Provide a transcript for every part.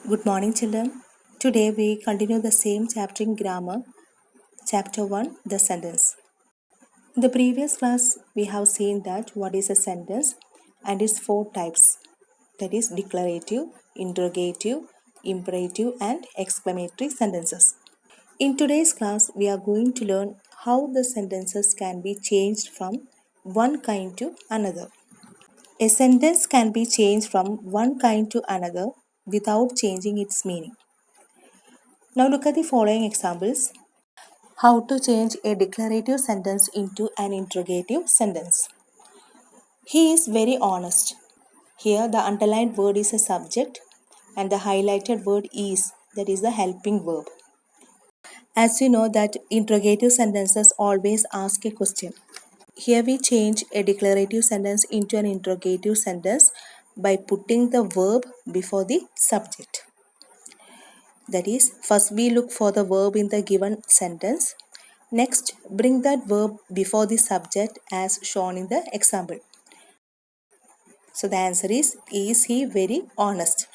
Good morning, children. Today we continue the same chapter in grammar, chapter 1, the sentence. In the previous class, we have seen that what is a sentence and its four types, that is declarative, interrogative, imperative, and exclamatory sentences. In today's class, we are going to learn how the sentences can be changed from one kind to another. A sentence can be changed from one kind to another without changing its meaning. Now look at the following examples. How to change a declarative sentence into an interrogative sentence. He is very honest. Here the underlined word is a subject and the highlighted word is, that is the helping verb. As you know that interrogative sentences always ask a question. Here we change a declarative sentence into an interrogative sentence by putting the verb before the subject. That is, first we look for the verb in the given sentence. Next, bring that verb before the subject as shown in the example. So the answer is he very honest?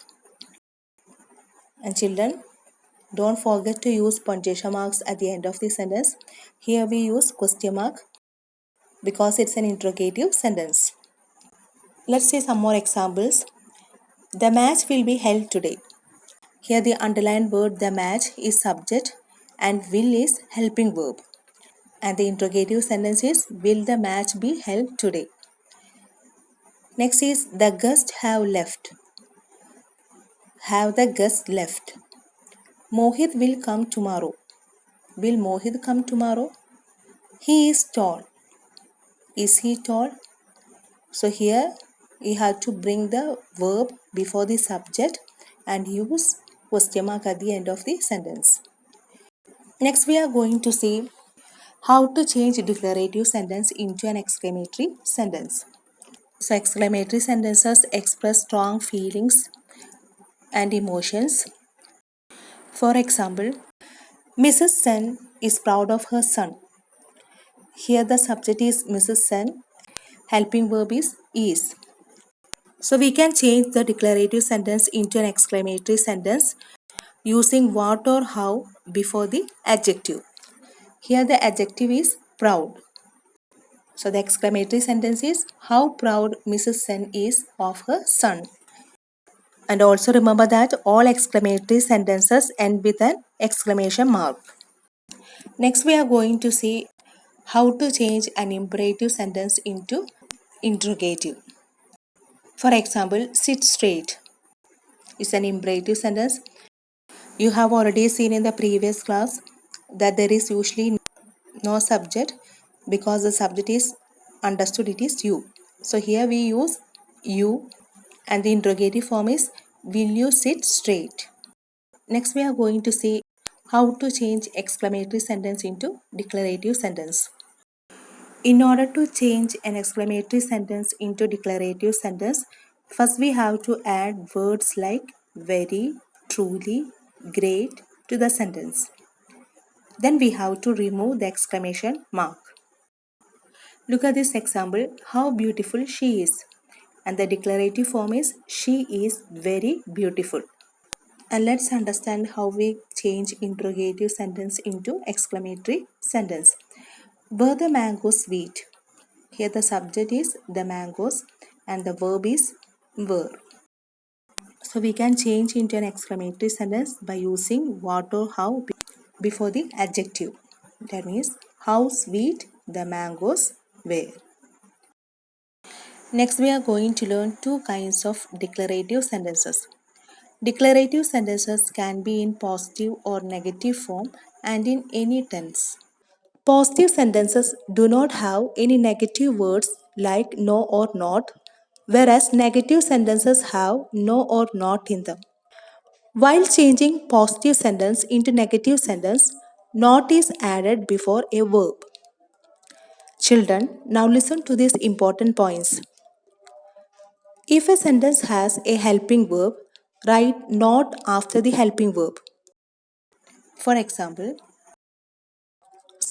And children, don't forget to use punctuation marks at the end of the sentence. Here we use question mark because it's an interrogative sentence. Let's see some more examples. The match will be held today. Here the underlined word the match is subject and will is helping verb. And the interrogative sentence is, will the match be held today? Next is, the guests have left. Have the guests left? Mohit will come tomorrow. Will Mohit come tomorrow? He is tall. Is he tall? So here you have to bring the verb before the subject and use question mark at the end of the sentence. Next we are going to see how to change declarative sentence into an exclamatory sentence. So exclamatory sentences express strong feelings and emotions. For example, Mrs. Sen is proud of her son. Here the subject is Mrs. Sen, helping verb is. So we can change the declarative sentence into an exclamatory sentence using what or how before the adjective. Here the adjective is proud. So the exclamatory sentence is, how proud Mrs. Sen is of her son. And also remember that all exclamatory sentences end with an exclamation mark. Next we are going to see how to change an imperative sentence into interrogative. For example, sit straight is an imperative sentence. You have already seen in the previous class that there is usually no subject because the subject is understood, it is you. So here we use you and the interrogative form is, will you sit straight? Next we are going to see how to change exclamatory sentence into declarative sentence. In order to change an exclamatory sentence into declarative sentence, first we have to add words like very, truly, great to the sentence. Then we have to remove the exclamation mark. Look at this example, how beautiful she is. And the declarative form is, she is very beautiful. And let's understand how we change interrogative sentence into exclamatory sentence. Were the mangoes sweet? Here the subject is the mangoes and the verb is were. So we can change into an exclamatory sentence by using what or how before the adjective. That means how sweet the mangoes were. Next we are going to learn two kinds of declarative sentences. Declarative sentences can be in positive or negative form and in any tense. Positive sentences do not have any negative words like no or not, whereas negative sentences have no or not in them. While changing positive sentence into negative sentence, not is added before a verb. Children, now listen to these important points. If a sentence has a helping verb, write not after the helping verb. For example,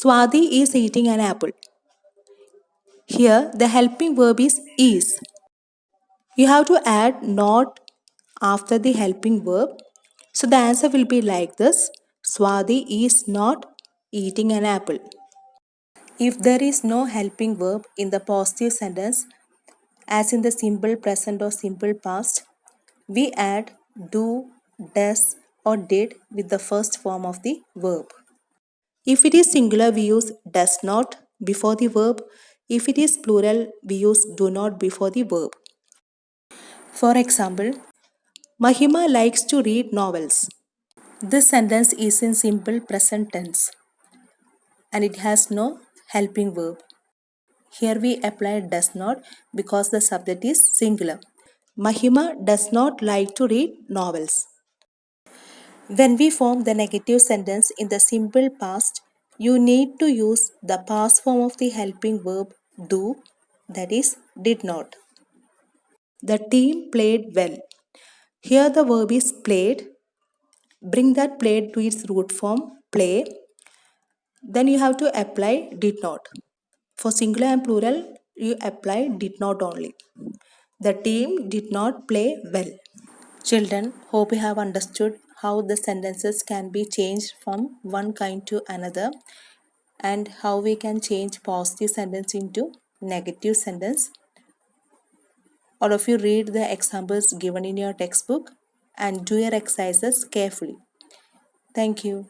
Swati is eating an apple. Here, the helping verb is. You have to add not after the helping verb So the answer will be like this: Swati is not eating an apple. If there is no helping verb in the positive sentence, as in the simple present or simple past, we add do, does, or did with the first form of the verb. If it is singular, we use does not before the verb. If it is plural, we use do not before the verb. For example, Mahima likes to read novels. This sentence is in simple present tense and it has no helping verb. Here we apply does not because the subject is singular. Mahima does not like to read novels. When we form the negative sentence in the simple past, you need to use the past form of the helping verb do, that is, did not. The team played well. Here the verb is played. Bring that played to its root form, play. Then you have to apply did not. For singular and plural, you apply did not only. The team did not play well. Children, hope you have understood how the sentences can be changed from one kind to another and how we can change positive sentence into negative sentence. All of you read the examples given in your textbook and do your exercises carefully. Thank you.